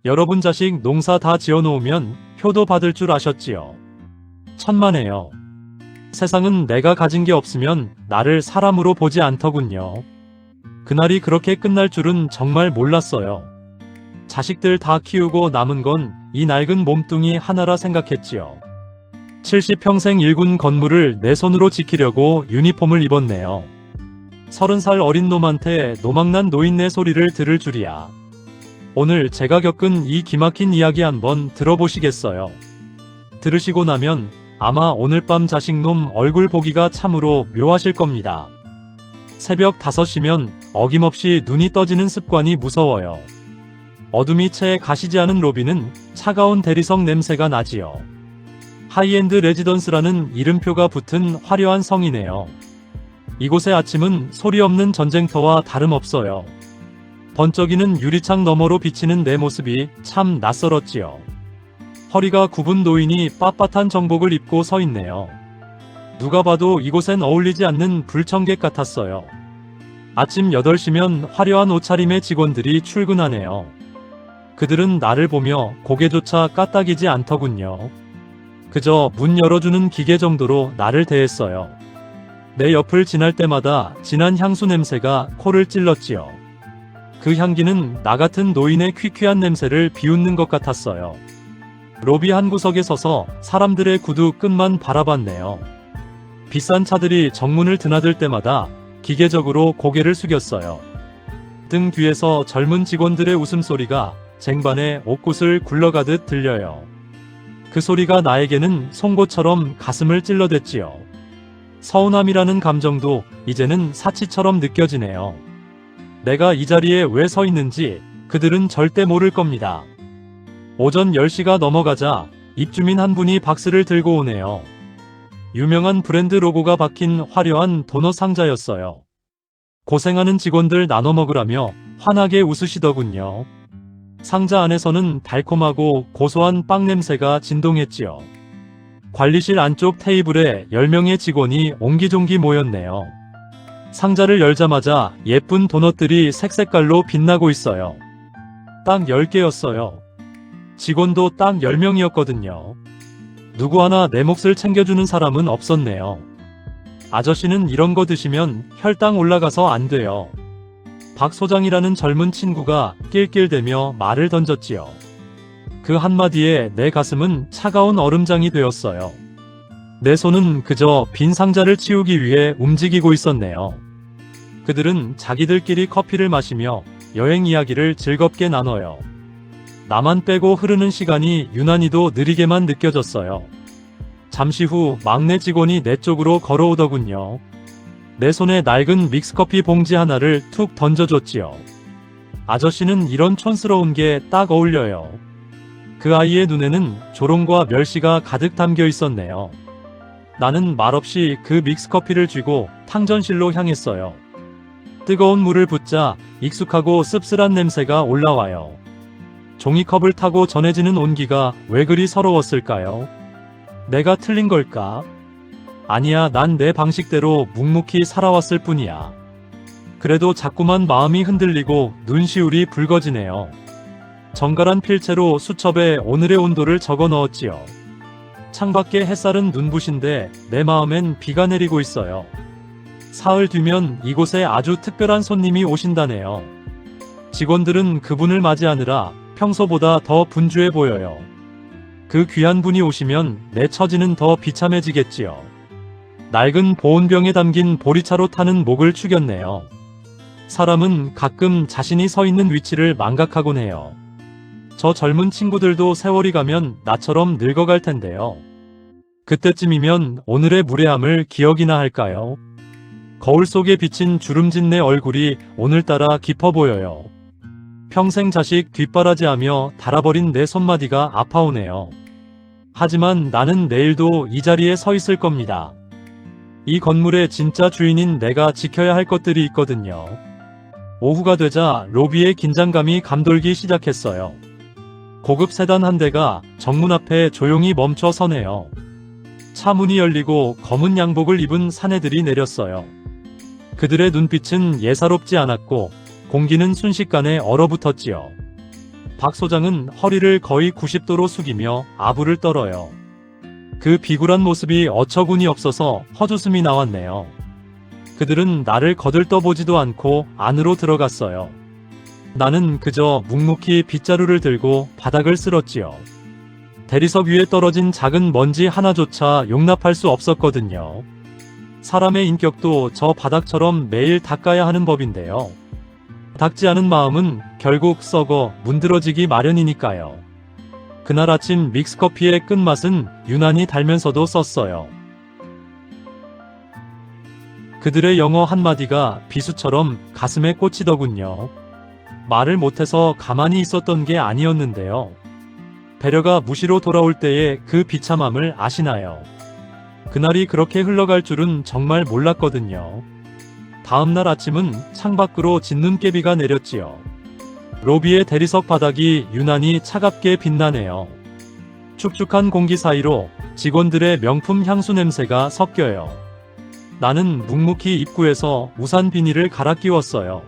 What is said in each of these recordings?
여러분 자식 농사 다 지어놓으면 효도 받을 줄 아셨지요? 천만에요. 세상은 내가 가진 게 없으면 나를 사람으로 보지 않더군요. 그날이 그렇게 끝날 줄은 정말 몰랐어요. 자식들 다 키우고 남은 건 이 낡은 몸뚱이 하나라 생각했지요. 70평생 일군 건물을 내 손으로 지키려고 유니폼을 입었네요. 30살 어린 놈한테 노망난 노인네 소리를 들을 줄이야. 오늘 제가 겪은 이 기막힌 이야기 한번 들어보시겠어요? 들으시고 나면 아마 오늘 밤 자식놈 얼굴 보기가 참으로 묘하실 겁니다. 새벽 5시면 어김없이 눈이 떠지는 습관이 무서워요. 어둠이 채 가시지 않은 로비는 차가운 대리석 냄새가 나지요. 하이엔드 레지던스라는 이름표가 붙은 화려한 성이네요. 이곳의 아침은 소리 없는 전쟁터와 다름없어요. 번쩍이는 유리창 너머로 비치는 내 모습이 참 낯설었지요. 허리가 굽은 노인이 빳빳한 정복을 입고 서 있네요. 누가 봐도 이곳엔 어울리지 않는 불청객 같았어요. 아침 8시면 화려한 옷차림의 직원들이 출근하네요. 그들은 나를 보며 고개조차 까딱이지 않더군요. 그저 문 열어주는 기계 정도로 나를 대했어요. 내 옆을 지날 때마다 진한 향수 냄새가 코를 찔렀지요. 그 향기는 나 같은 노인의 퀴퀴한 냄새를 비웃는 것 같았어요. 로비 한 구석에 서서 사람들의 구두 끝만 바라봤네요. 비싼 차들이 정문을 드나들 때마다 기계적으로 고개를 숙였어요. 등 뒤에서 젊은 직원들의 웃음소리가 쟁반에 옥굿을 굴러가듯 들려요. 그 소리가 나에게는 송곳처럼 가슴을 찔러댔지요. 서운함이라는 감정도 이제는 사치처럼 느껴지네요. 내가 이 자리에 왜 서 있는지 그들은 절대 모를 겁니다. 오전 10시가 넘어가자 입주민 한 분이 박스를 들고 오네요. 유명한 브랜드 로고가 박힌 화려한 도넛 상자였어요. 고생하는 직원들 나눠 먹으라며 환하게 웃으시더군요. 상자 안에서는 달콤하고 고소한 빵 냄새가 진동했지요. 관리실 안쪽 테이블에 10명의 직원이 옹기종기 모였네요. 상자를 열자마자 예쁜 도넛들이 색색깔로 빛나고 있어요. 딱 10개였어요. 직원도 딱 10명이었거든요. 누구 하나 내 몫을 챙겨주는 사람은 없었네요. 아저씨는 이런 거 드시면 혈당 올라가서 안 돼요. 박 소장이라는 젊은 친구가 낄낄대며 말을 던졌지요. 그 한마디에 내 가슴은 차가운 얼음장이 되었어요. 내 손은 그저 빈 상자를 치우기 위해 움직이고 있었네요. 그들은 자기들끼리 커피를 마시며 여행 이야기를 즐겁게 나눠요. 나만 빼고 흐르는 시간이 유난히도 느리게만 느껴졌어요. 잠시 후 막내 직원이 내 쪽으로 걸어오더군요. 내 손에 낡은 믹스커피 봉지 하나를 툭 던져줬지요. 아저씨는 이런 촌스러운 게 딱 어울려요. 그 아이의 눈에는 조롱과 멸시가 가득 담겨 있었네요. 나는 말없이 그 믹스커피를 쥐고 탕전실로 향했어요. 뜨거운 물을 붓자 익숙하고 씁쓸한 냄새가 올라와요. 종이컵을 타고 전해지는 온기가 왜 그리 서러웠을까요? 내가 틀린 걸까? 아니야, 난 내 방식대로 묵묵히 살아왔을 뿐이야. 그래도 자꾸만 마음이 흔들리고 눈시울이 붉어지네요. 정갈한 필체로 수첩에 오늘의 온도를 적어 넣었지요. 창밖에 햇살은 눈부신데 내 마음엔 비가 내리고 있어요. 사흘 뒤면 이곳에 아주 특별한 손님이 오신다네요. 직원들은 그분을 맞이하느라 평소보다 더 분주해 보여요. 그 귀한 분이 오시면 내 처지는 더 비참해지겠지요. 낡은 보온병에 담긴 보리차로 타는 목을 축였네요. 사람은 가끔 자신이 서 있는 위치를 망각하곤 해요. 저 젊은 친구들도 세월이 가면 나처럼 늙어갈 텐데요. 그때쯤이면 오늘의 무례함을 기억이나 할까요? 거울 속에 비친 주름진 내 얼굴이 오늘따라 깊어 보여요. 평생 자식 뒷바라지하며 달아버린 내 손마디가 아파오네요. 하지만 나는 내일도 이 자리에 서 있을 겁니다. 이 건물의 진짜 주인인 내가 지켜야 할 것들이 있거든요. 오후가 되자 로비의 긴장감이 감돌기 시작했어요. 고급 세단 한 대가 정문 앞에 조용히 멈춰 서네요. 차 문이 열리고 검은 양복을 입은 사내들이 내렸어요. 그들의 눈빛은 예사롭지 않았고 공기는 순식간에 얼어붙었지요. 박 소장은 허리를 거의 90도로 숙이며 아부를 떨어요. 그 비굴한 모습이 어처구니 없어서 헛웃음이 나왔네요. 그들은 나를 거들떠보지도 않고 안으로 들어갔어요. 나는 그저 묵묵히 빗자루를 들고 바닥을 쓸었지요. 대리석 위에 떨어진 작은 먼지 하나조차 용납할 수 없었거든요. 사람의 인격도 저 바닥처럼 매일 닦아야 하는 법인데요. 닦지 않은 마음은 결국 썩어 문드러지기 마련이니까요. 그날 아침 믹스커피의 끝맛은 유난히 달면서도 썼어요. 그들의 영어 한마디가 비수처럼 가슴에 꽂히더군요. 말을 못해서 가만히 있었던 게 아니었는데요. 배려가 무시로 돌아올 때의 그 비참함을 아시나요? 그날이 그렇게 흘러갈 줄은 정말 몰랐거든요. 다음날 아침은 창밖으로 진눈깨비가 내렸지요. 로비의 대리석 바닥이 유난히 차갑게 빛나네요. 축축한 공기 사이로 직원들의 명품 향수 냄새가 섞여요. 나는 묵묵히 입구에서 우산 비닐을 갈아 끼웠어요.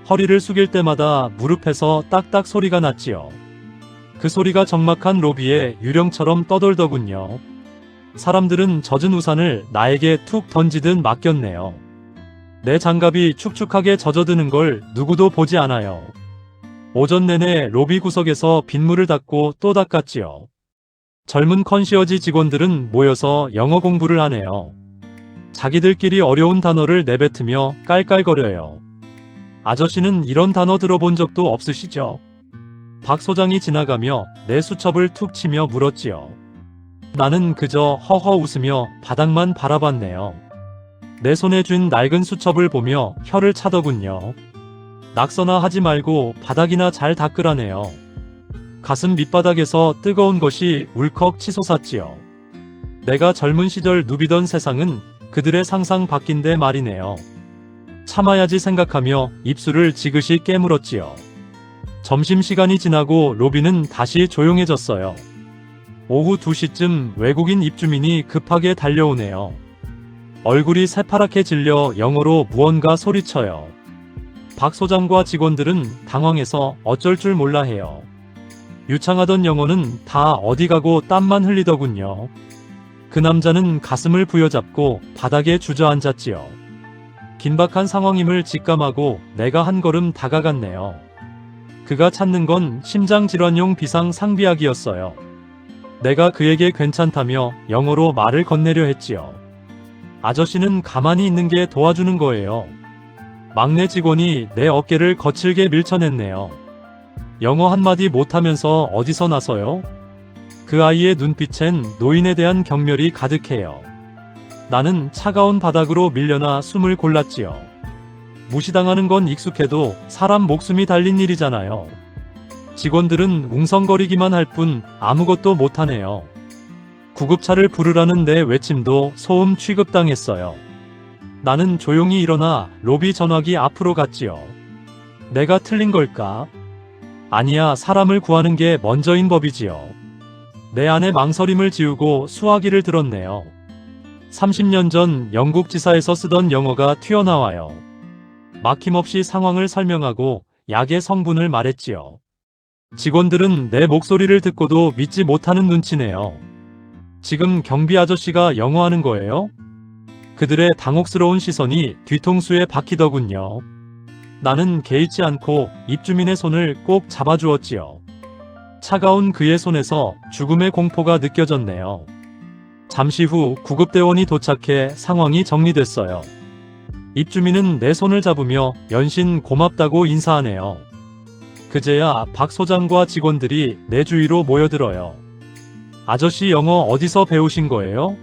허리를 숙일 때마다 무릎에서 딱딱 소리가 났지요. 그 소리가 적막한 로비에 유령처럼 떠돌더군요. 사람들은 젖은 우산을 나에게 툭 던지듯 맡겼네요. 내 장갑이 축축하게 젖어드는 걸 누구도 보지 않아요. 오전 내내 로비 구석에서 빗물을 닦고 또 닦았지요. 젊은 컨시어지 직원들은 모여서 영어 공부를 하네요. 자기들끼리 어려운 단어를 내뱉으며 깔깔거려요. 아저씨는 이런 단어 들어본 적도 없으시죠? 박 소장이 지나가며 내 수첩을 툭 치며 물었지요. 나는 그저 허허 웃으며 바닥만 바라봤네요. 내 손에 쥔 낡은 수첩을 보며 혀를 차더군요. 낙서나 하지 말고 바닥이나 잘 닦으라네요. 가슴 밑바닥에서 뜨거운 것이 울컥 치솟았지요. 내가 젊은 시절 누비던 세상은 그들의 상상 밖인데 말이네요. 참아야지 생각하며 입술을 지그시 깨물었지요. 점심시간이 지나고 로비는 다시 조용해졌어요. 오후 2시쯤 외국인 입주민이 급하게 달려오네요. 얼굴이 새파랗게 질려 영어로 무언가 소리쳐요. 박 소장과 직원들은 당황해서 어쩔 줄 몰라 해요. 유창하던 영어는 다 어디 가고 땀만 흘리더군요. 그 남자는 가슴을 부여잡고 바닥에 주저앉았지요. 긴박한 상황임을 직감하고 내가 한 걸음 다가갔네요. 그가 찾는 건 심장질환용 비상 상비약이었어요. 내가 그에게 괜찮다며 영어로 말을 건네려 했지요. 아저씨는 가만히 있는 게 도와주는 거예요. 막내 직원이 내 어깨를 거칠게 밀쳐냈네요. 영어 한마디 못하면서 어디서 나서요? 그 아이의 눈빛엔 노인에 대한 경멸이 가득해요. 나는 차가운 바닥으로 밀려나 숨을 골랐지요. 무시당하는 건 익숙해도 사람 목숨이 달린 일이잖아요. 직원들은 웅성거리기만 할 뿐 아무것도 못하네요. 구급차를 부르라는 내 외침도 소음 취급당했어요. 나는 조용히 일어나 로비 전화기 앞으로 갔지요. 내가 틀린 걸까? 아니야, 사람을 구하는 게 먼저인 법이지요. 내 안의 망설임을 지우고 수화기를 들었네요. 30년 전 영국 지사에서 쓰던 영어가 튀어나와요. 막힘없이 상황을 설명하고 약의 성분을 말했지요. 직원들은 내 목소리를 듣고도 믿지 못하는 눈치네요. 지금 경비 아저씨가 영어하는 거예요? 그들의 당혹스러운 시선이 뒤통수에 박히더군요. 나는 개의치 않고 입주민의 손을 꼭 잡아주었지요. 차가운 그의 손에서 죽음의 공포가 느껴졌네요. 잠시 후 구급대원이 도착해 상황이 정리됐어요. 입주민은 내 손을 잡으며 연신 고맙다고 인사하네요. 그제야 박 소장과 직원들이 내 주위로 모여들어요. 아저씨 영어 어디서 배우신 거예요?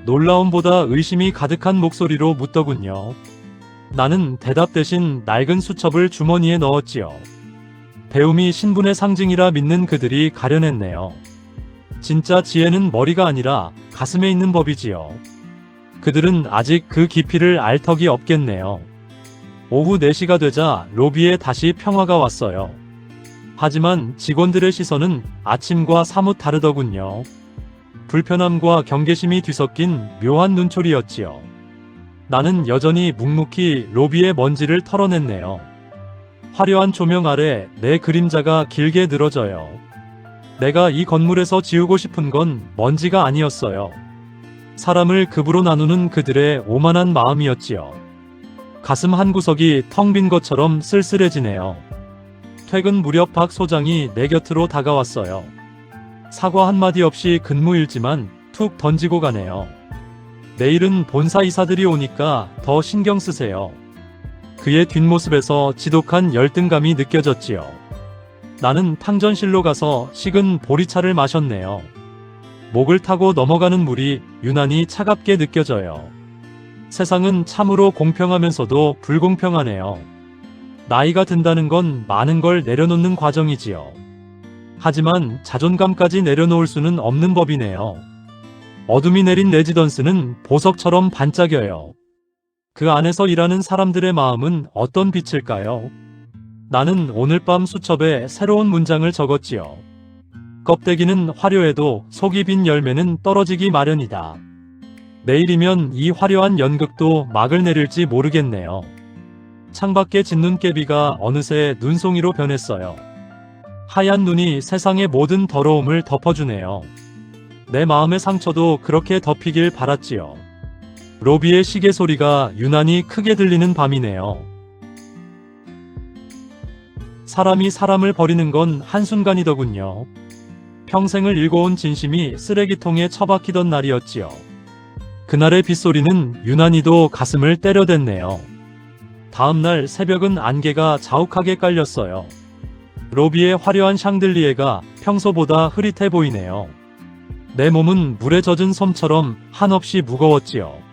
놀라움보다 의심이 가득한 목소리로 묻더군요. 나는 대답 대신 낡은 수첩을 주머니에 넣었지요. 배움이 신분의 상징이라 믿는 그들이 가려냈네요. 진짜 지혜는 머리가 아니라 가슴에 있는 법이지요. 그들은 아직 그 깊이를 알 턱이 없겠네요. 오후 4시가 되자 로비에 다시 평화가 왔어요. 하지만 직원들의 시선은 아침과 사뭇 다르더군요. 불편함과 경계심이 뒤섞인 묘한 눈초리였지요. 나는 여전히 묵묵히 로비의 먼지를 털어냈네요. 화려한 조명 아래 내 그림자가 길게 늘어져요. 내가 이 건물에서 지우고 싶은 건 먼지가 아니었어요. 사람을 급으로 나누는 그들의 오만한 마음이었지요. 가슴 한구석이 텅 빈 것처럼 쓸쓸해지네요. 퇴근 무렵 박 소장이 내 곁으로 다가왔어요. 사과 한마디 없이 근무일지만 툭 던지고 가네요. 내일은 본사 이사들이 오니까 더 신경 쓰세요. 그의 뒷모습에서 지독한 열등감이 느껴졌지요. 나는 탕전실로 가서 식은 보리차를 마셨네요. 목을 타고 넘어가는 물이 유난히 차갑게 느껴져요. 세상은 참으로 공평하면서도 불공평하네요. 나이가 든다는 건 많은 걸 내려놓는 과정이지요. 하지만 자존감까지 내려놓을 수는 없는 법이네요. 어둠이 내린 레지던스는 보석처럼 반짝여요. 그 안에서 일하는 사람들의 마음은 어떤 빛일까요? 나는 오늘 밤 수첩에 새로운 문장을 적었지요. 껍데기는 화려해도 속이 빈 열매는 떨어지기 마련이다. 내일이면 이 화려한 연극도 막을 내릴지 모르겠네요. 창밖에 짙는 깨비가 어느새 눈송이로 변했어요. 하얀 눈이 세상의 모든 더러움을 덮어주네요. 내 마음의 상처도 그렇게 덮이길 바랐지요. 로비의 시계 소리가 유난히 크게 들리는 밤이네요. 사람이 사람을 버리는 건 한순간이더군요. 평생을 읽어온 진심이 쓰레기통에 처박히던 날이었지요. 그날의 빗소리는 유난히도 가슴을 때려댔네요. 다음날 새벽은 안개가 자욱하게 깔렸어요. 로비의 화려한 샹들리에가 평소보다 흐릿해 보이네요. 내 몸은 물에 젖은 솜처럼 한없이 무거웠지요.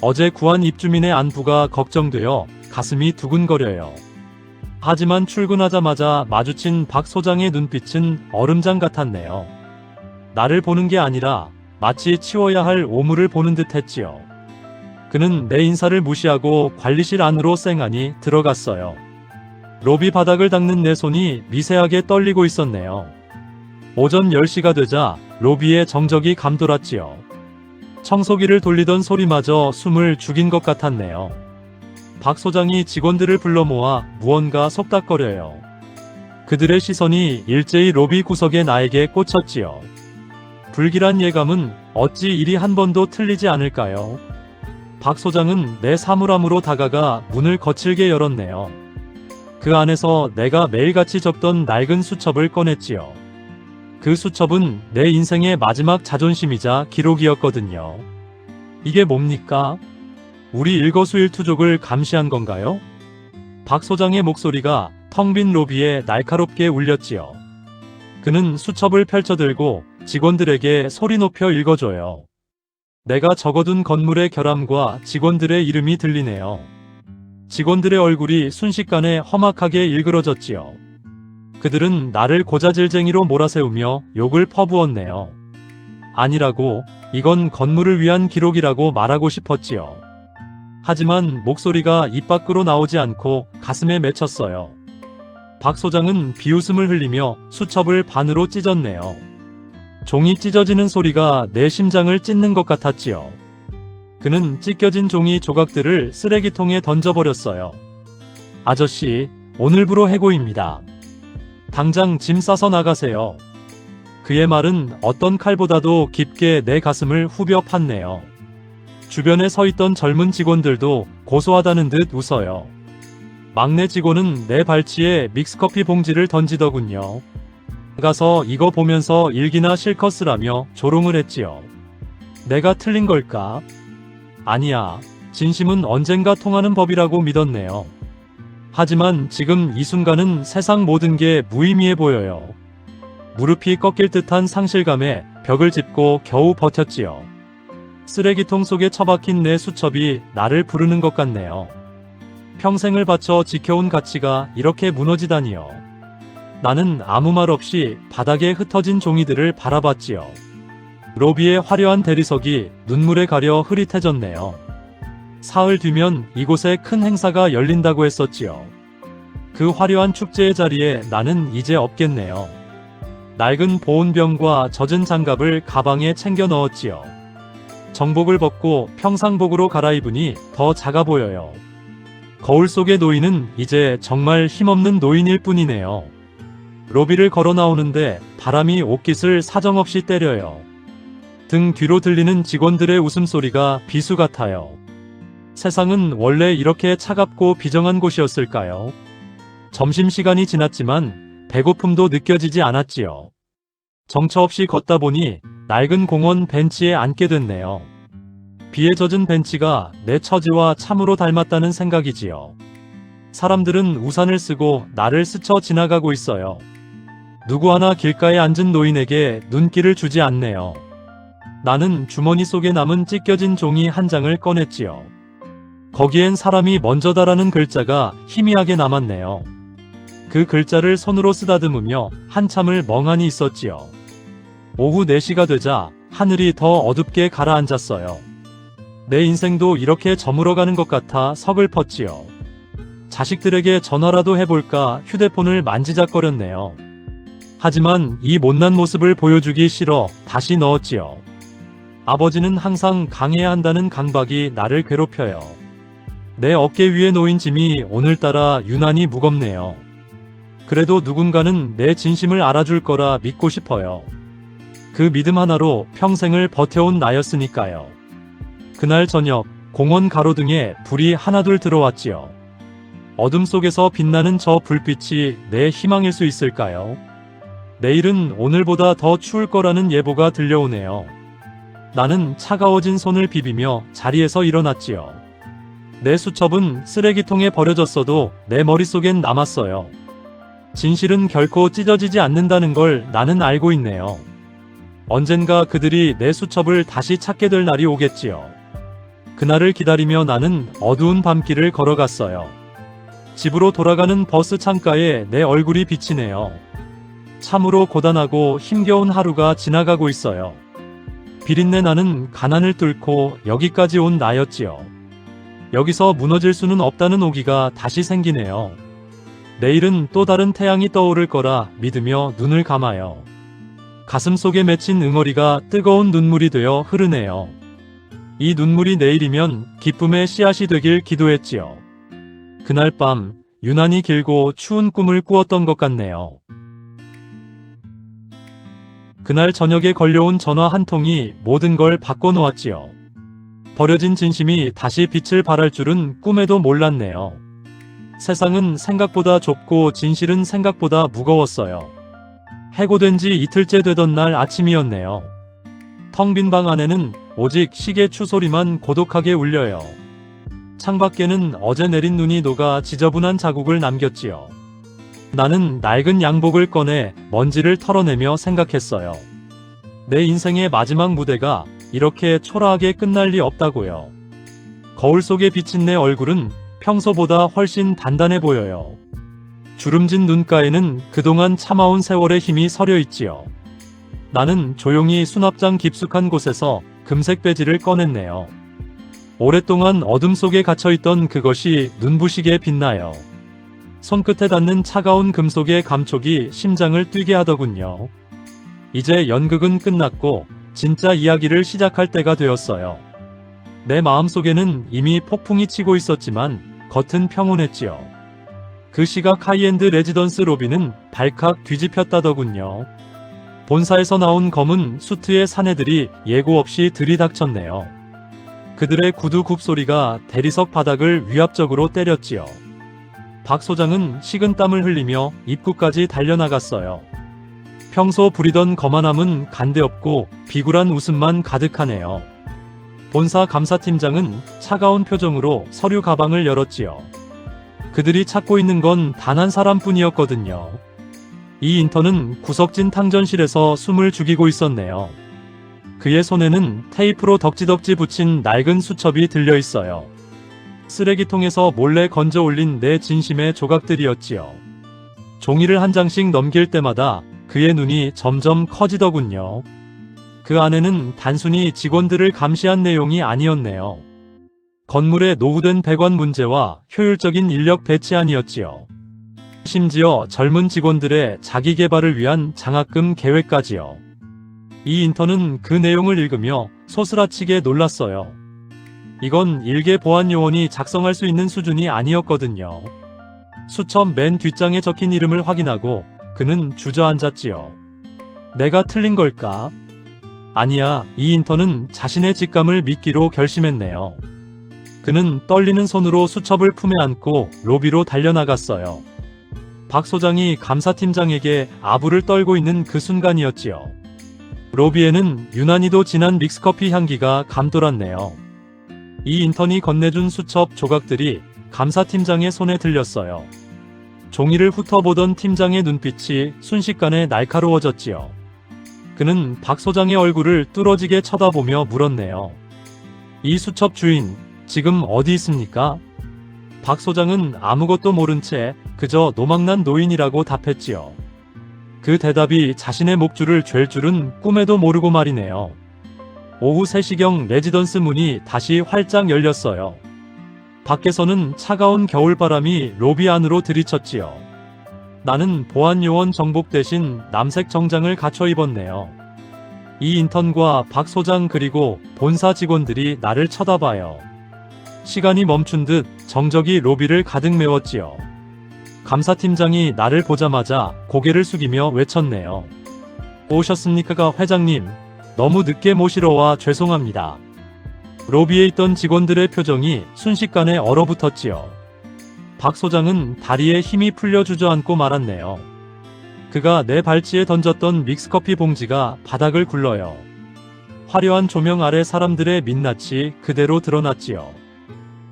어제 구한 입주민의 안부가 걱정되어 가슴이 두근거려요. 하지만 출근하자마자 마주친 박 소장의 눈빛은 얼음장 같았네요. 나를 보는 게 아니라 마치 치워야 할 오물을 보는 듯 했지요. 그는 내 인사를 무시하고 관리실 안으로 쌩하니 들어갔어요. 로비 바닥을 닦는 내 손이 미세하게 떨리고 있었네요. 오전 10시가 되자 로비에 정적이 감돌았지요. 청소기를 돌리던 소리마저 숨을 죽인 것 같았네요. 박 소장이 직원들을 불러 모아 무언가 속닥거려요. 그들의 시선이 일제히 로비 구석에 나에게 꽂혔지요. 불길한 예감은 어찌 일이 한 번도 틀리지 않을까요? 박 소장은 내 사물함으로 다가가 문을 거칠게 열었네요. 그 안에서 내가 매일같이 적던 낡은 수첩을 꺼냈지요. 그 수첩은 내 인생의 마지막 자존심이자 기록이었거든요. 이게 뭡니까? 우리 일거수일투족을 감시한 건가요? 박 소장의 목소리가 텅 빈 로비에 날카롭게 울렸지요. 그는 수첩을 펼쳐들고 직원들에게 소리 높여 읽어줘요. 내가 적어둔 건물의 결함과 직원들의 이름이 들리네요. 직원들의 얼굴이 순식간에 험악하게 일그러졌지요. 그들은 나를 고자질쟁이로 몰아세우며 욕을 퍼부었네요. 아니라고, 이건 건물을 위한 기록이라고 말하고 싶었지요. 하지만 목소리가 입 밖으로 나오지 않고 가슴에 맺혔어요. 박 소장은 비웃음을 흘리며 수첩을 반으로 찢었네요. 종이 찢어지는 소리가 내 심장을 찢는 것 같았지요. 그는 찢겨진 종이 조각들을 쓰레기통에 던져버렸어요. 아저씨, 오늘부로 해고입니다. 당장 짐 싸서 나가세요. 그의 말은 어떤 칼보다도 깊게 내 가슴을 후벼 팠네요. 주변에 서 있던 젊은 직원들도 고소하다는 듯 웃어요. 막내 직원은 내 발치에 믹스커피 봉지를 던지더군요. 가서 이거 보면서 일기나 실컷 쓰라며 조롱을 했지요. 내가 틀린 걸까? 아니야. 진심은 언젠가 통하는 법이라고 믿었네요. 하지만 지금 이 순간은 세상 모든 게 무의미해 보여요. 무릎이 꺾일 듯한 상실감에 벽을 짚고 겨우 버텼지요. 쓰레기통 속에 처박힌 내 수첩이 나를 부르는 것 같네요. 평생을 바쳐 지켜온 가치가 이렇게 무너지다니요. 나는 아무 말 없이 바닥에 흩어진 종이들을 바라봤지요. 로비의 화려한 대리석이 눈물에 가려 흐릿해졌네요. 사흘 뒤면 이곳에 큰 행사가 열린다고 했었지요. 그 화려한 축제의 자리에 나는 이제 없겠네요. 낡은 보온병과 젖은 장갑을 가방에 챙겨 넣었지요. 정복을 벗고 평상복으로 갈아입으니 더 작아 보여요. 거울 속의 노인은 이제 정말 힘없는 노인일 뿐이네요. 로비를 걸어 나오는데 바람이 옷깃을 사정없이 때려요. 등 뒤로 들리는 직원들의 웃음소리가 비수 같아요. 세상은 원래 이렇게 차갑고 비정한 곳이었을까요? 점심시간이 지났지만 배고픔도 느껴지지 않았지요. 정처 없이 걷다 보니 낡은 공원 벤치에 앉게 됐네요. 비에 젖은 벤치가 내 처지와 참으로 닮았다는 생각이지요. 사람들은 우산을 쓰고 나를 스쳐 지나가고 있어요. 누구 하나 길가에 앉은 노인에게 눈길을 주지 않네요. 나는 주머니 속에 남은 찢겨진 종이 한 장을 꺼냈지요. 거기엔 사람이 먼저다라는 글자가 희미하게 남았네요. 그 글자를 손으로 쓰다듬으며 한참을 멍하니 있었지요. 오후 4시가 되자 하늘이 더 어둡게 가라앉았어요. 내 인생도 이렇게 저물어가는 것 같아 서글펐지요. 자식들에게 전화라도 해볼까 휴대폰을 만지작거렸네요. 하지만 이 못난 모습을 보여주기 싫어 다시 넣었지요. 아버지는 항상 강해야 한다는 강박이 나를 괴롭혀요. 내 어깨 위에 놓인 짐이 오늘따라 유난히 무겁네요. 그래도 누군가는 내 진심을 알아줄 거라 믿고 싶어요. 그 믿음 하나로 평생을 버텨온 나였으니까요. 그날 저녁 공원 가로등에 불이 하나둘 들어왔지요. 어둠 속에서 빛나는 저 불빛이 내 희망일 수 있을까요? 내일은 오늘보다 더 추울 거라는 예보가 들려오네요. 나는 차가워진 손을 비비며 자리에서 일어났지요. 내 수첩은 쓰레기통에 버려졌어도 내 머릿속엔 남았어요. 진실은 결코 찢어지지 않는다는 걸 나는 알고 있네요. 언젠가 그들이 내 수첩을 다시 찾게 될 날이 오겠지요. 그날을 기다리며 나는 어두운 밤길을 걸어갔어요. 집으로 돌아가는 버스 창가에 내 얼굴이 비치네요. 참으로 고단하고 힘겨운 하루가 지나가고 있어요. 비린내 나는 가난을 뚫고 여기까지 온 나였지요. 여기서 무너질 수는 없다는 오기가 다시 생기네요. 내일은 또 다른 태양이 떠오를 거라 믿으며 눈을 감아요. 가슴 속에 맺힌 응어리가 뜨거운 눈물이 되어 흐르네요. 이 눈물이 내일이면 기쁨의 씨앗이 되길 기도했지요. 그날 밤 유난히 길고 추운 꿈을 꾸었던 것 같네요. 그날 저녁에 걸려온 전화 한 통이 모든 걸 바꿔놓았지요. 버려진 진심이 다시 빛을 발할 줄은 꿈에도 몰랐네요. 세상은 생각보다 좁고 진실은 생각보다 무거웠어요. 해고된 지 이틀째 되던 날 아침이었네요. 텅 빈 방 안에는 오직 시계 추소리만 고독하게 울려요. 창밖에는 어제 내린 눈이 녹아 지저분한 자국을 남겼지요. 나는 낡은 양복을 꺼내 먼지를 털어내며 생각했어요. 내 인생의 마지막 무대가 이렇게 초라하게 끝날 리 없다고요. 거울 속에 비친 내 얼굴은 평소보다 훨씬 단단해 보여요. 주름진 눈가에는 그동안 참아온 세월의 힘이 서려 있지요. 나는 조용히 수납장 깊숙한 곳에서 금색 배지를 꺼냈네요. 오랫동안 어둠 속에 갇혀있던 그것이 눈부시게 빛나요. 손끝에 닿는 차가운 금속의 감촉이 심장을 뛰게 하더군요. 이제 연극은 끝났고 진짜 이야기를 시작할 때가 되었어요. 내 마음속에는 이미 폭풍이 치고 있었지만 겉은 평온했지요. 그 시각 하이엔드 레지던스 로비는 발칵 뒤집혔다더군요. 본사에서 나온 검은 수트의 사내들이 예고 없이 들이닥쳤네요. 그들의 구두 굽소리가 대리석 바닥을 위압적으로 때렸지요. 박 소장은 식은땀을 흘리며 입구까지 달려나갔어요. 평소 부리던 거만함은 간데없고 비굴한 웃음만 가득하네요. 본사 감사팀장은 차가운 표정으로 서류 가방을 열었지요. 그들이 찾고 있는 건 단 한 사람뿐이었거든요. 이 인턴은 구석진 탕전실에서 숨을 죽이고 있었네요. 그의 손에는 테이프로 덕지덕지 붙인 낡은 수첩이 들려 있어요. 쓰레기통에서 몰래 건져 올린 내 진심의 조각들이었지요. 종이를 한 장씩 넘길 때마다 그의 눈이 점점 커지더군요. 그 안에는 단순히 직원들을 감시한 내용이 아니었네요. 건물의 노후된 배관 문제와 효율적인 인력 배치안이었지요. 심지어 젊은 직원들의 자기 개발을 위한 장학금 계획까지요. 이 인턴은 그 내용을 읽으며 소스라치게 놀랐어요. 이건 일개 보안 요원이 작성할 수 있는 수준이 아니었거든요. 수첩 맨 뒷장에 적힌 이름을 확인하고 그는 주저앉았지요. 내가 틀린 걸까? 아니야, 이 인턴은 자신의 직감을 믿기로 결심했네요. 그는 떨리는 손으로 수첩을 품에 안고 로비로 달려나갔어요. 박 소장이 감사팀장에게 아부를 떨고 있는 그 순간이었지요. 로비에는 유난히도 진한 믹스커피 향기가 감돌았네요. 이 인턴이 건네준 수첩 조각들이 감사팀장의 손에 들렸어요. 종이를 훑어보던 팀장의 눈빛이 순식간에 날카로워졌지요. 그는 박 소장의 얼굴을 뚫어지게 쳐다보며 물었네요. 이 수첩 주인, 지금 어디 있습니까? 박 소장은 아무것도 모른 채 그저 노망난 노인이라고 답했지요. 그 대답이 자신의 목줄을 쥘 줄은 꿈에도 모르고 말이네요. 오후 3시경 레지던스 문이 다시 활짝 열렸어요. 밖에서는 차가운 겨울바람이 로비 안으로 들이쳤지요. 나는 보안요원 정복 대신 남색 정장을 갖춰 입었네요. 이 인턴과 박 소장 그리고 본사 직원들이 나를 쳐다봐요. 시간이 멈춘 듯 정적이 로비를 가득 메웠지요. 감사팀장이 나를 보자마자 고개를 숙이며 외쳤네요. 오셨습니까, 회장님? 너무 늦게 모시러 와 죄송합니다. 로비에 있던 직원들의 표정이 순식간에 얼어붙었지요. 박 소장은 다리에 힘이 풀려 주저앉고 말았네요. 그가 내 발치에 던졌던 믹스커피 봉지가 바닥을 굴러요. 화려한 조명 아래 사람들의 민낯이 그대로 드러났지요.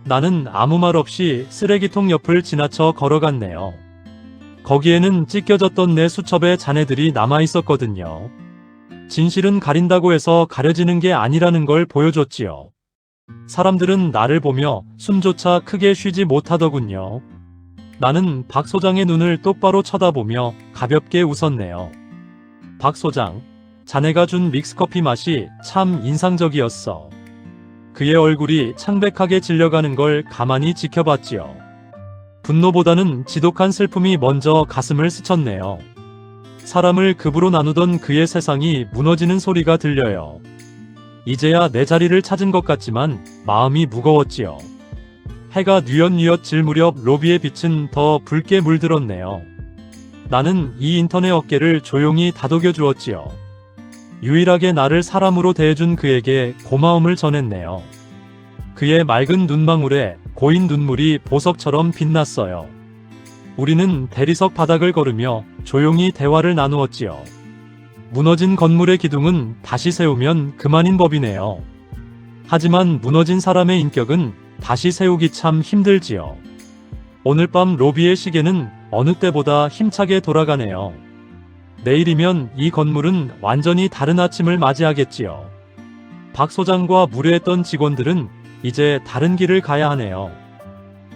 나는 아무 말 없이 쓰레기통 옆을 지나쳐 걸어갔네요. 거기에는 찢겨졌던 내 수첩의 잔해들이 남아있었거든요. 진실은 가린다고 해서 가려지는 게 아니라는 걸 보여줬지요. 사람들은 나를 보며 숨조차 크게 쉬지 못하더군요. 나는 박 소장의 눈을 똑바로 쳐다보며 가볍게 웃었네요. 박 소장, 자네가 준 믹스커피 맛이 참 인상적이었어. 그의 얼굴이 창백하게 질려가는 걸 가만히 지켜봤지요. 분노보다는 지독한 슬픔이 먼저 가슴을 스쳤네요. 사람을 급으로 나누던 그의 세상이 무너지는 소리가 들려요. 이제야 내 자리를 찾은 것 같지만 마음이 무거웠지요. 해가 뉘엿뉘엿 질 무렵 로비의 빛은 더 붉게 물들었네요. 나는 이 인턴의 어깨를 조용히 다독여 주었지요. 유일하게 나를 사람으로 대해준 그에게 고마움을 전했네요. 그의 맑은 눈망울에 고인 눈물이 보석처럼 빛났어요. 우리는 대리석 바닥을 걸으며 조용히 대화를 나누었지요. 무너진 건물의 기둥은 다시 세우면 그만인 법이네요. 하지만 무너진 사람의 인격은 다시 세우기 참 힘들지요. 오늘 밤 로비의 시계는 어느 때보다 힘차게 돌아가네요. 내일이면 이 건물은 완전히 다른 아침을 맞이하겠지요. 박 소장과 무례했던 직원들은 이제 다른 길을 가야 하네요.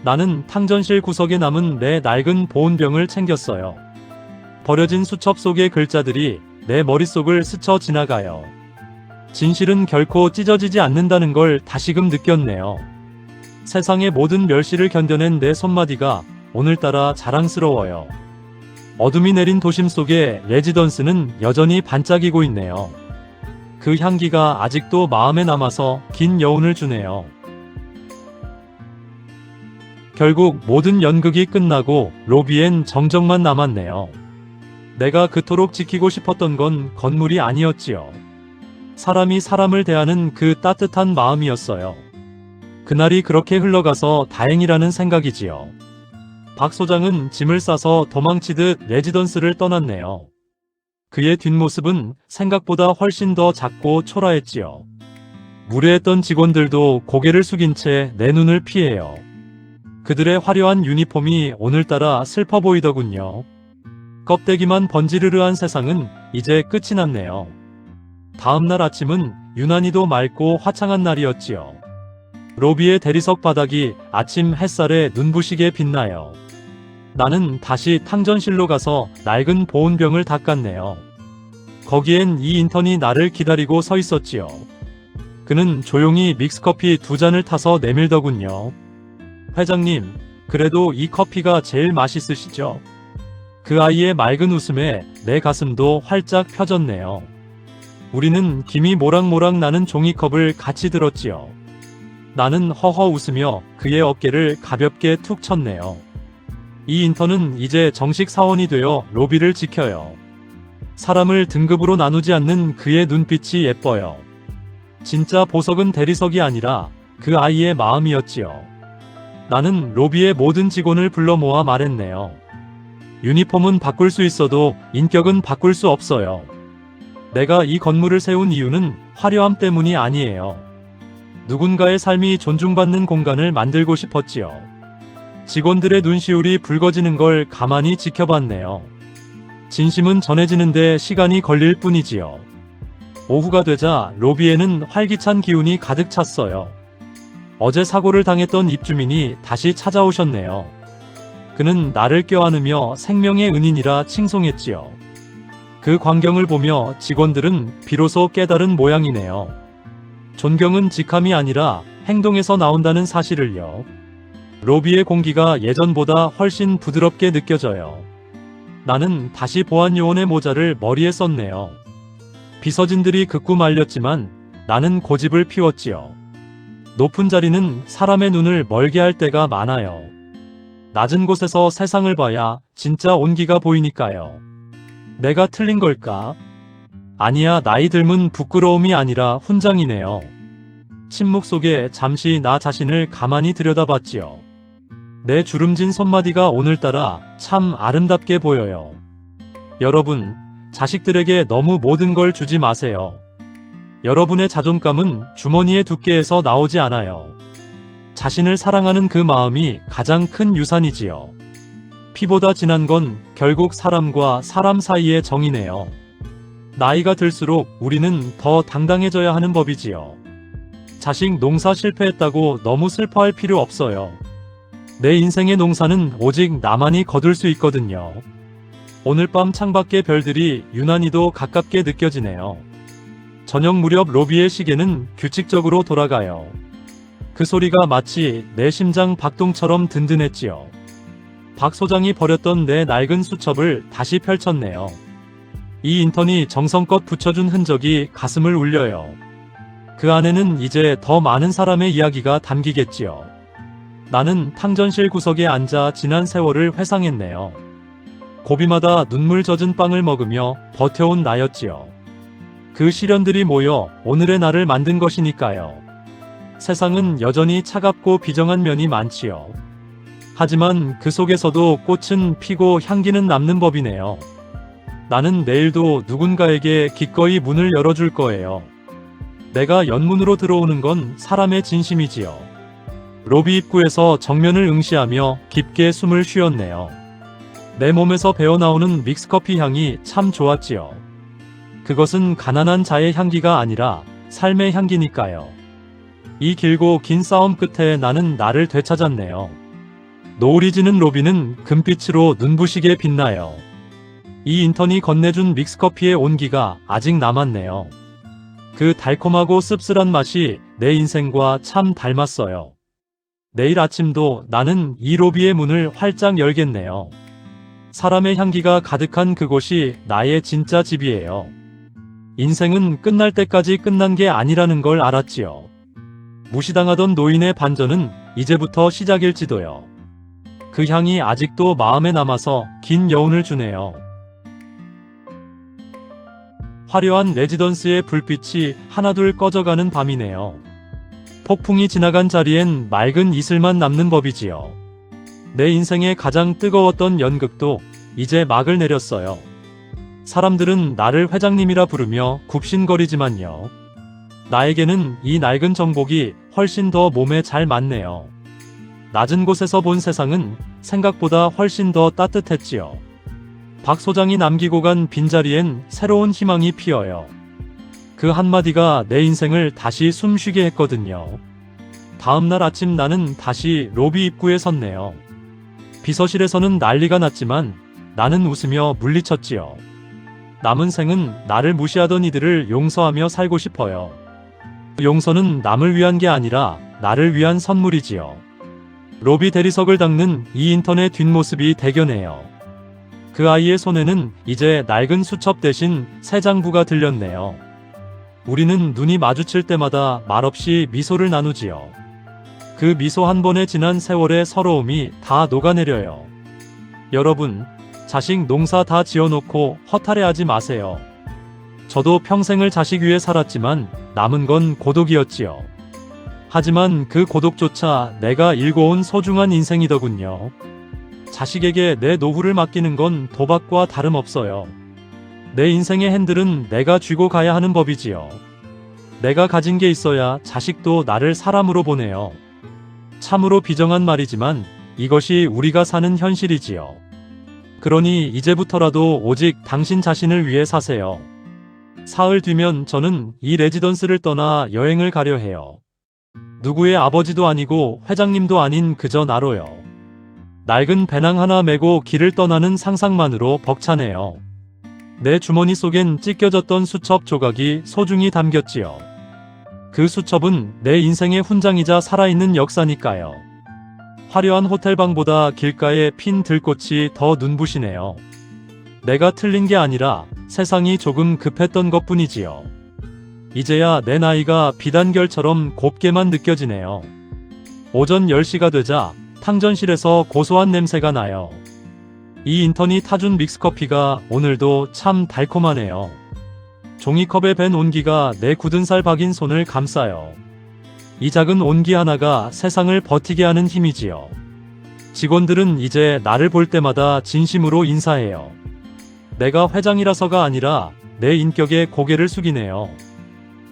나는 탕전실 구석에 남은 내 낡은 보온병을 챙겼어요. 버려진 수첩 속의 글자들이 내 머릿속을 스쳐 지나가요. 진실은 결코 찢어지지 않는다는 걸 다시금 느꼈네요. 세상의 모든 멸시를 견뎌낸 내 손마디가 오늘따라 자랑스러워요. 어둠이 내린 도심 속에 레지던스는 여전히 반짝이고 있네요. 그 향기가 아직도 마음에 남아서 긴 여운을 주네요. 결국 모든 연극이 끝나고 로비엔 정적만 남았네요. 내가 그토록 지키고 싶었던 건 건물이 아니었지요. 사람이 사람을 대하는 그 따뜻한 마음이었어요. 그날이 그렇게 흘러가서 다행이라는 생각이지요. 박 소장은 짐을 싸서 도망치듯 레지던스를 떠났네요. 그의 뒷모습은 생각보다 훨씬 더 작고 초라했지요. 무례했던 직원들도 고개를 숙인 채 내 눈을 피해요. 그들의 화려한 유니폼이 오늘따라 슬퍼 보이더군요. 껍데기만 번지르르한 세상은 이제 끝이 났네요. 다음날 아침은 유난히도 맑고 화창한 날이었지요. 로비의 대리석 바닥이 아침 햇살에 눈부시게 빛나요. 나는 다시 탕전실로 가서 낡은 보온병을 닦았네요. 거기엔 이 인턴이 나를 기다리고 서 있었지요. 그는 조용히 믹스커피 2잔을 타서 내밀더군요. 회장님, 그래도 이 커피가 제일 맛있으시죠? 그 아이의 맑은 웃음에 내 가슴도 활짝 펴졌네요. 우리는 김이 모락모락 나는 종이컵을 같이 들었지요. 나는 허허 웃으며 그의 어깨를 가볍게 툭 쳤네요. 이 인턴은 이제 정식 사원이 되어 로비를 지켜요. 사람을 등급으로 나누지 않는 그의 눈빛이 예뻐요. 진짜 보석은 대리석이 아니라 그 아이의 마음이었지요. 나는 로비의 모든 직원을 불러 모아 말했네요. 유니폼은 바꿀 수 있어도 인격은 바꿀 수 없어요. 내가 이 건물을 세운 이유는 화려함 때문이 아니에요. 누군가의 삶이 존중받는 공간을 만들고 싶었지요. 직원들의 눈시울이 붉어지는 걸 가만히 지켜봤네요. 진심은 전해지는데 시간이 걸릴 뿐이지요. 오후가 되자 로비에는 활기찬 기운이 가득 찼어요. 어제 사고를 당했던 입주민이 다시 찾아오셨네요. 그는 나를 껴안으며 생명의 은인이라 칭송했지요. 그 광경을 보며 직원들은 비로소 깨달은 모양이네요. 존경은 직함이 아니라 행동에서 나온다는 사실을요. 로비의 공기가 예전보다 훨씬 부드럽게 느껴져요. 나는 다시 보안요원의 모자를 머리에 썼네요. 비서진들이 극구 말렸지만 나는 고집을 피웠지요. 높은 자리는 사람의 눈을 멀게 할 때가 많아요. 낮은 곳에서 세상을 봐야 진짜 온기가 보이니까요. 내가 틀린 걸까? 아니야, 나이 들면 부끄러움이 아니라 훈장이네요. 침묵 속에 잠시 나 자신을 가만히 들여다봤지요. 내 주름진 손마디가 오늘따라 참 아름답게 보여요. 여러분, 자식들에게 너무 모든 걸 주지 마세요. 여러분의 자존감은 주머니의 두께에서 나오지 않아요. 자신을 사랑하는 그 마음이 가장 큰 유산이지요. 피보다 진한 건 결국 사람과 사람 사이의 정이네요. 나이가 들수록 우리는 더 당당해져야 하는 법이지요. 자식 농사 실패했다고 너무 슬퍼할 필요 없어요. 내 인생의 농사는 오직 나만이 거둘 수 있거든요. 오늘 밤 창밖의 별들이 유난히도 가깝게 느껴지네요. 저녁 무렵 로비의 시계는 규칙적으로 돌아가요. 그 소리가 마치 내 심장 박동처럼 든든했지요. 박 소장이 버렸던 내 낡은 수첩을 다시 펼쳤네요. 이 인턴이 정성껏 붙여준 흔적이 가슴을 울려요. 그 안에는 이제 더 많은 사람의 이야기가 담기겠지요. 나는 탕전실 구석에 앉아 지난 세월을 회상했네요. 고비마다 눈물 젖은 빵을 먹으며 버텨온 나였지요. 그 시련들이 모여 오늘의 나를 만든 것이니까요. 세상은 여전히 차갑고 비정한 면이 많지요. 하지만 그 속에서도 꽃은 피고 향기는 남는 법이네요. 나는 내일도 누군가에게 기꺼이 문을 열어줄 거예요. 내가 연문으로 들어오는 건 사람의 진심이지요. 로비 입구에서 정면을 응시하며 깊게 숨을 쉬었네요. 내 몸에서 배어나오는 믹스커피 향이 참 좋았지요. 그것은 가난한 자의 향기가 아니라 삶의 향기니까요. 이 길고 긴 싸움 끝에 나는 나를 되찾았네요. 노을이 지는 로비는 금빛으로 눈부시게 빛나요. 이 인턴이 건네준 믹스커피의 온기가 아직 남았네요. 그 달콤하고 씁쓸한 맛이 내 인생과 참 닮았어요. 내일 아침도 나는 이 로비의 문을 활짝 열겠네요. 사람의 향기가 가득한 그곳이 나의 진짜 집이에요. 인생은 끝날 때까지 끝난 게 아니라는 걸 알았지요. 무시당하던 노인의 반전은 이제부터 시작일지도요. 그 향이 아직도 마음에 남아서 긴 여운을 주네요. 화려한 레지던스의 불빛이 하나둘 꺼져가는 밤이네요. 폭풍이 지나간 자리엔 맑은 이슬만 남는 법이지요. 내 인생의 가장 뜨거웠던 연극도 이제 막을 내렸어요. 사람들은 나를 회장님이라 부르며 굽신거리지만요. 나에게는 이 낡은 정복이 훨씬 더 몸에 잘 맞네요. 낮은 곳에서 본 세상은 생각보다 훨씬 더 따뜻했지요. 박 소장이 남기고 간 빈자리엔 새로운 희망이 피어요. 그 한마디가 내 인생을 다시 숨쉬게 했거든요. 다음날 아침 나는 다시 로비 입구에 섰네요. 비서실에서는 난리가 났지만 나는 웃으며 물리쳤지요. 남은 생은 나를 무시하던 이들을 용서하며 살고 싶어요. 용서는 남을 위한 게 아니라 나를 위한 선물이지요. 로비 대리석을 닦는 이 인턴의 뒷모습이 대견해요. 그 아이의 손에는 이제 낡은 수첩 대신 새 장부가 들렸네요. 우리는 눈이 마주칠 때마다 말없이 미소를 나누지요. 그 미소 한 번에 지난 세월의 서러움이 다 녹아내려요. 여러분, 자식 농사 다 지어놓고 허탈해하지 마세요. 저도 평생을 자식 위해 살았지만 남은 건 고독이었지요. 하지만 그 고독조차 내가 일궈온 소중한 인생이더군요. 자식에게 내 노후를 맡기는 건 도박과 다름없어요. 내 인생의 핸들은 내가 쥐고 가야 하는 법이지요. 내가 가진 게 있어야 자식도 나를 사람으로 보네요. 참으로 비정한 말이지만 이것이 우리가 사는 현실이지요. 그러니 이제부터라도 오직 당신 자신을 위해 사세요. 사흘 뒤면 저는 이 레지던스를 떠나 여행을 가려 해요. 누구의 아버지도 아니고 회장님도 아닌 그저 나로요. 낡은 배낭 하나 메고 길을 떠나는 상상만으로 벅차네요. 내 주머니 속엔 찢겨졌던 수첩 조각이 소중히 담겼지요. 그 수첩은 내 인생의 훈장이자 살아있는 역사니까요. 화려한 호텔방보다 길가에 핀 들꽃이 더 눈부시네요. 내가 틀린 게 아니라 세상이 조금 급했던 것뿐이지요. 이제야 내 나이가 비단결처럼 곱게만 느껴지네요. 오전 10시가 되자 탕전실에서 고소한 냄새가 나요. 이 인턴이 타준 믹스커피가 오늘도 참 달콤하네요. 종이컵에 밴 온기가 내 굳은 살 박인 손을 감싸요. 이 작은 온기 하나가 세상을 버티게 하는 힘이지요. 직원들은 이제 나를 볼 때마다 진심으로 인사해요. 내가 회장이라서가 아니라 내 인격에 고개를 숙이네요.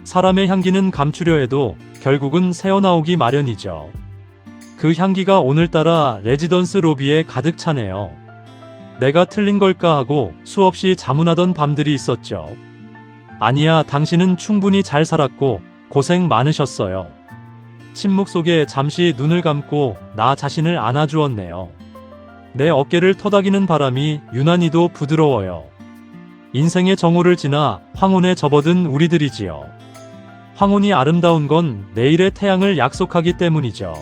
사람의 향기는 감추려 해도 결국은 새어나오기 마련이죠. 그 향기가 오늘따라 레지던스 로비에 가득 차네요. 내가 틀린 걸까 하고 수없이 자문하던 밤들이 있었죠. 아니야, 당신은 충분히 잘 살았고 고생 많으셨어요. 침묵 속에 잠시 눈을 감고 나 자신을 안아주었네요. 내 어깨를 토닥이는 바람이 유난히도 부드러워요. 인생의 정오를 지나 황혼에 접어든 우리들이지요. 황혼이 아름다운 건 내일의 태양을 약속하기 때문이죠.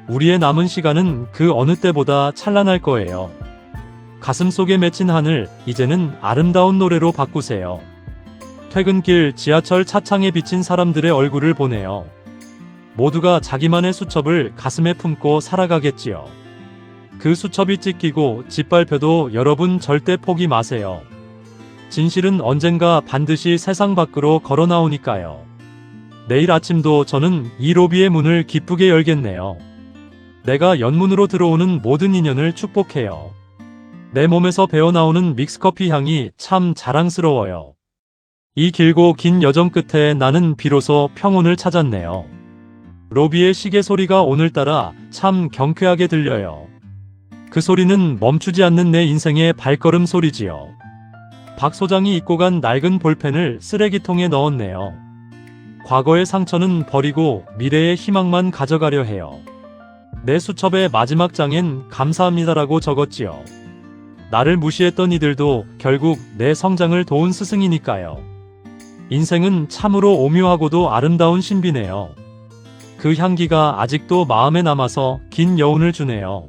우리의 남은 시간은 그 어느 때보다 찬란할 거예요. 가슴 속에 맺힌 하늘, 이제는 아름다운 노래로 바꾸세요. 퇴근길 지하철 차창에 비친 사람들의 얼굴을 보네요. 모두가 자기만의 수첩을 가슴에 품고 살아가겠지요. 그 수첩이 찢기고 짓밟혀도 여러분 절대 포기 마세요. 진실은 언젠가 반드시 세상 밖으로 걸어 나오니까요. 내일 아침도 저는 이 로비의 문을 기쁘게 열겠네요. 내가 연문으로 들어오는 모든 인연을 축복해요. 내 몸에서 배어나오는 믹스커피 향이 참 자랑스러워요. 이 길고 긴 여정 끝에 나는 비로소 평온을 찾았네요. 로비의 시계 소리가 오늘따라 참 경쾌하게 들려요. 그 소리는 멈추지 않는 내 인생의 발걸음 소리지요. 박 소장이 잊고 간 낡은 볼펜을 쓰레기통에 넣었네요. 과거의 상처는 버리고 미래의 희망만 가져가려 해요. 내 수첩의 마지막 장엔 감사합니다라고 적었지요. 나를 무시했던 이들도 결국 내 성장을 도운 스승이니까요. 인생은 참으로 오묘하고도 아름다운 신비네요. 그 향기가 아직도 마음에 남아서 긴 여운을 주네요.